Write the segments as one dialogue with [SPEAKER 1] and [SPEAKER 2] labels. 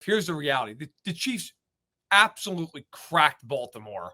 [SPEAKER 1] here's the reality. The Chiefs absolutely cracked Baltimore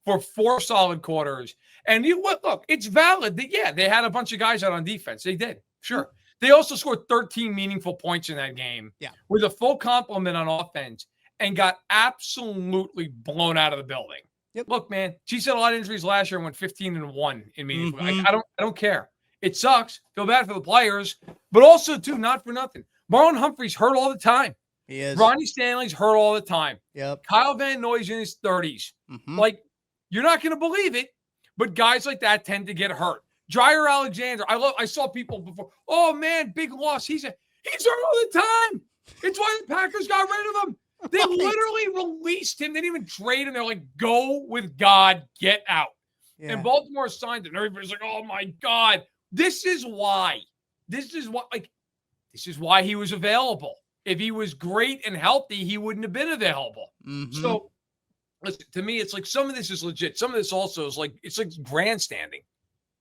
[SPEAKER 1] for 4 solid quarters. And look, it's valid that, yeah, they had a bunch of guys out on defense. They did. Sure. They also scored 13 meaningful points in that game with a full complement on offense and got absolutely blown out of the building. Look, man, Chiefs had a lot of injuries last year and went 15-1 in meaningful. I don't care. It sucks. Feel bad for the players, but also, too, not for nothing. Marlon Humphrey's hurt all the time.
[SPEAKER 2] He is.
[SPEAKER 1] Ronnie Stanley's hurt all the time.
[SPEAKER 2] Yep.
[SPEAKER 1] Kyle Van Noy's in his 30s. Like, you're not going to believe it, but guys like that tend to get hurt. Jair Alexander, I saw people before. Oh, man, big loss. He's hurt all the time. It's why the Packers got rid of him. They literally released him. They didn't even trade him. They're like, go with God, get out. Yeah. And Baltimore signed him. And everybody's like, oh, my God. This is why he was available. If he was great and healthy, he wouldn't have been available. So, listen, to me, it's like some of this is legit. Some of this also is like, it's like grandstanding.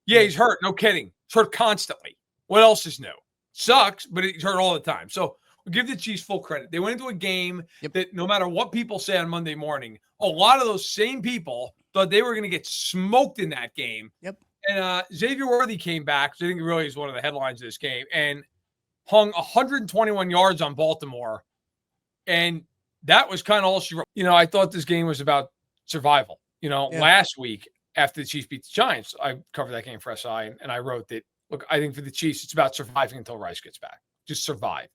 [SPEAKER 1] Yeah, he's hurt. No kidding. He's hurt constantly. What else is new? Sucks, but he's hurt all the time. So, we'll give the Chiefs full credit. They went into a game that no matter what people say on Monday morning, a lot of those same people thought they were going to get smoked in that game. And Xavier Worthy came back, which I think really is one of the headlines of this game, and hung 121 yards on Baltimore. And that was kind of all she wrote. I thought this game was about survival. Last week after the Chiefs beat the Giants, I covered that game for SI, and I wrote that, look, I think for the Chiefs, it's about surviving until Rice gets back. Just survive.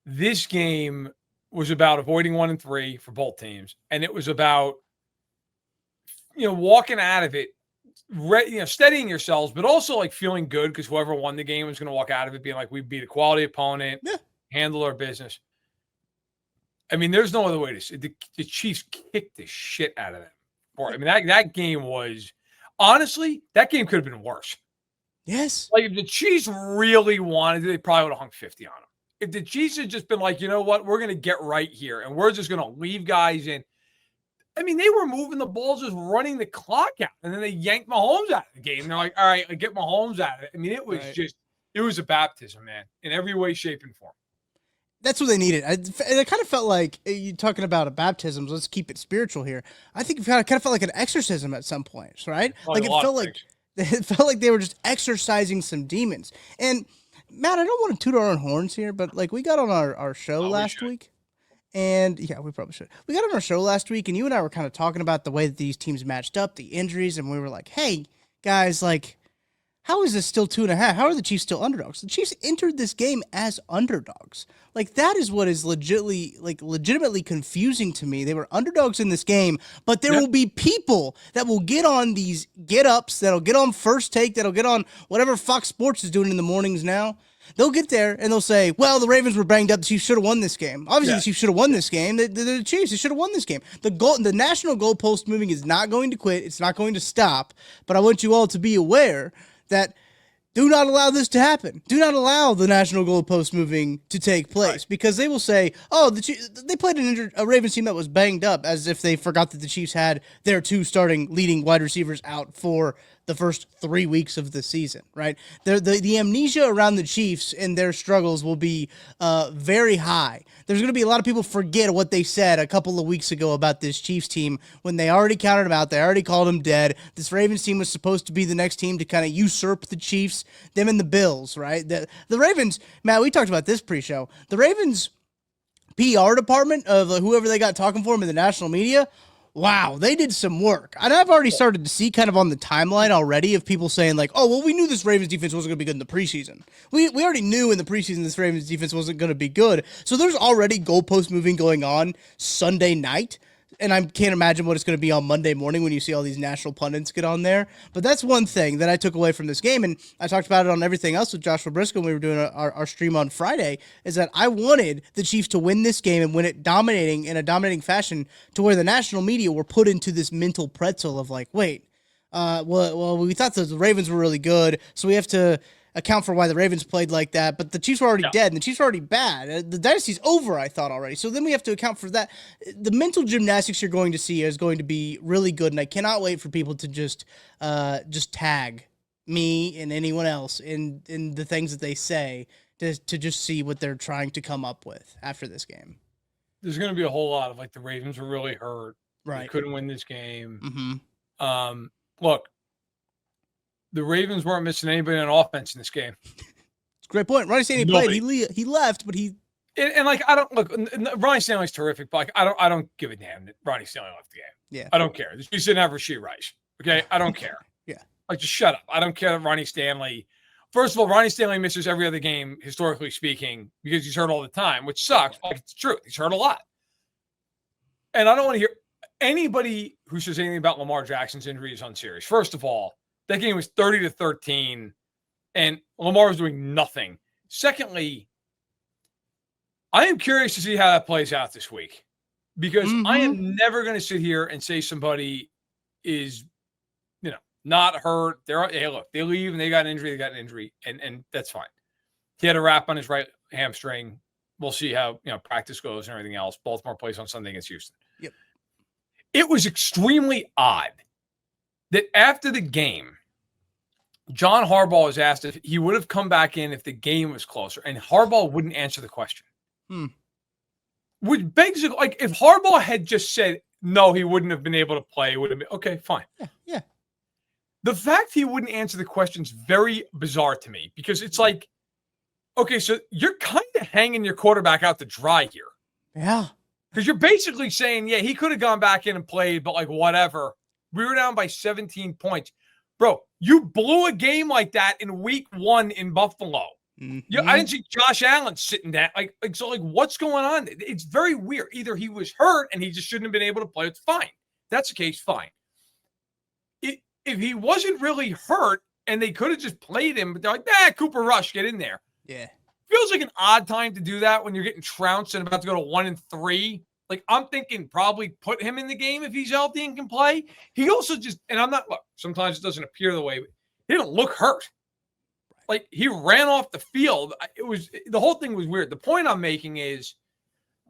[SPEAKER 1] This game was about avoiding 1-3 for both teams. And it was about, walking out of it, steadying yourselves, but also like feeling good because whoever won the game was going to walk out of it being like, we beat a quality opponent, handle our business. I mean, there's no other way to say it. The Chiefs kicked the shit out of them. I mean, that game was, honestly, that game could have been worse.
[SPEAKER 2] Yes.
[SPEAKER 1] Like, if the Chiefs really wanted it, they probably would have hung 50 on them. If the Chiefs had just been like, you know what, we're going to get right here, and we're just going to leave guys in. I mean, they were moving the ball, just running the clock out, and then they yanked Mahomes out of the game. They're like, all right, get Mahomes out of it. I mean, it was it was a baptism, man, in every way, shape, and form.
[SPEAKER 2] That's what they needed. It kind of felt like, you're talking about a baptism, so let's keep it spiritual here. I think it kind of felt like an exorcism at some points, right? Like, it felt like they were just exorcising some demons. And, Matt, I don't want to toot our own horns here, but, like, we got on our show last week. And, yeah, we probably should. We got on our show last week, and you and I were kind of talking about the way that these teams matched up, the injuries, and we were like, hey, guys, like, how is this still 2.5? How are the Chiefs still underdogs? The Chiefs entered this game as underdogs. Like, that is what is legitimately confusing to me. They were underdogs in this game, but there will be people that will get on these get-ups, that'll get on First Take, that'll get on whatever Fox Sports is doing in the mornings now. They'll get there and they'll say, well, the Ravens were banged up. The Chiefs should have won this game. Obviously, the Chiefs should have won this game. The Chiefs, they should have won this game. The national goalpost moving is not going to quit. It's not going to stop. But I want you all to be aware that do not allow this to happen. Do not allow the national goalpost moving to take place because they will say, oh, they played a Ravens team that was banged up, as if they forgot that the Chiefs had their 2 starting leading wide receivers out for the first 3 weeks of the season, right? The amnesia around the Chiefs and their struggles will be very high. There's going to be a lot of people forget what they said a couple of weeks ago about this Chiefs team when they already counted them out. They already called them dead. This Ravens team was supposed to be the next team to kind of usurp the Chiefs, them and the Bills, right? The Ravens, Matt, we talked about this pre-show. The Ravens PR department of whoever they got talking for them in the national media, wow, they did some work. And I've already started to see kind of on the timeline already of people saying like, oh, well, we knew this Ravens defense wasn't going to be good in the preseason. We already knew in the preseason this Ravens defense wasn't going to be good. So there's already goalpost moving going on Sunday night. And I can't imagine what it's going to be on Monday morning when you see all these national pundits get on there. But that's one thing that I took away from this game, and I talked about it on Everything Else with Joshua Briscoe when we were doing our stream on Friday, is that I wanted the Chiefs to win this game and win it in a dominating fashion to where the national media were put into this mental pretzel of like, wait, well, we thought the Ravens were really good, so we have to account for why the Ravens played like that, but the Chiefs were already dead, and the Chiefs were already bad. The dynasty's over, I thought, already. So then we have to account for that. The mental gymnastics you're going to see is going to be really good, and I cannot wait for people to just tag me and anyone else in the things that they say to just see what they're trying to come up with after this game.
[SPEAKER 1] There's going to be a whole lot of like the Ravens were really hurt.
[SPEAKER 2] Right.
[SPEAKER 1] They couldn't win this game.
[SPEAKER 2] Mm-hmm.
[SPEAKER 1] Look, the Ravens weren't missing anybody on offense in this game.
[SPEAKER 2] It's a great point. Ronnie Stanley played. He left, but he.
[SPEAKER 1] And like, I don't look, Ronnie Stanley's terrific, but like, I don't give a damn that Ronnie Stanley left the game.
[SPEAKER 2] Yeah.
[SPEAKER 1] I don't care. This piece didn't have Rashid Rice. Okay. I don't care.
[SPEAKER 2] Yeah.
[SPEAKER 1] Like, just shut up. I don't care that Ronnie Stanley. First of all, Ronnie Stanley misses every other game, historically speaking, because he's hurt all the time, which sucks. Like, it's true. He's hurt a lot. And I don't want to hear anybody who says anything about Lamar Jackson's injury is unserious. First of all, that game was 30-13, and Lamar was doing nothing. Secondly, I am curious to see how that plays out this week, because I am never going to sit here and say somebody is, not hurt. Hey, look, they leave and they got an injury, and that's fine. He had a wrap on his right hamstring. We'll see how practice goes and everything else. Baltimore plays on Sunday against Houston.
[SPEAKER 2] Yep.
[SPEAKER 1] It was extremely odd that after the game, John Harbaugh was asked if he would have come back in if the game was closer, and Harbaugh wouldn't answer the question. Which begs, like, if Harbaugh had just said no, he wouldn't have been able to play. It would have been okay, fine.
[SPEAKER 2] Yeah.
[SPEAKER 1] The fact he wouldn't answer the question is very bizarre to me, because it's like, okay, so you're kind of hanging your quarterback out to dry here.
[SPEAKER 2] Yeah.
[SPEAKER 1] Because you're basically saying, yeah, he could have gone back in and played, but like, whatever. We were down by 17 points. Bro, you blew a game like that in week 1 in Buffalo. I didn't see Josh Allen sitting down. So what's going on? It's very weird. Either he was hurt and he just shouldn't have been able to play. It's fine. That's the case. Fine. If he wasn't really hurt and they could have just played him, but they're like, Cooper Rush, get in there.
[SPEAKER 2] Yeah.
[SPEAKER 1] Feels like an odd time to do that when you're getting trounced and about to go to 1-3. Like, I'm thinking probably put him in the game if he's healthy and can play. He also just, and I'm not, look, sometimes it doesn't appear the way, but he didn't look hurt. Like, he ran off the field. The whole thing was weird. The point I'm making is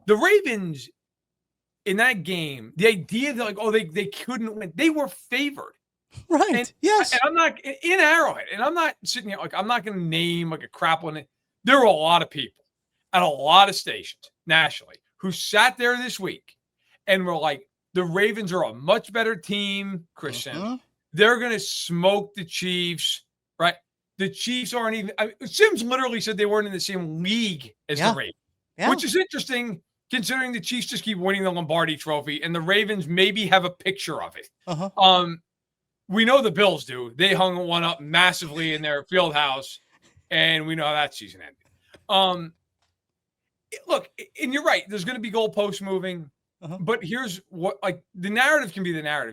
[SPEAKER 1] the Ravens in that game, the idea that like, they couldn't win, they were favored.
[SPEAKER 2] Right. Yes.
[SPEAKER 1] And I'm not in Arrowhead, and I'm not sitting here, like, I'm not going to name like a crap one. There were a lot of people at a lot of stations nationally who sat there this week and were like, the Ravens are a much better team, Chris Sims. They're going to smoke the Chiefs, right? The Chiefs aren't even Sims literally said they weren't in the same league as the Ravens, which is interesting considering the Chiefs just keep winning the Lombardi Trophy and the Ravens maybe have a picture of it. We know the Bills do. They hung one up massively in their field house, and we know how that season ended. Look, and you're right. There's going to be goalposts moving, but here's what, like, the narrative can be the narrative.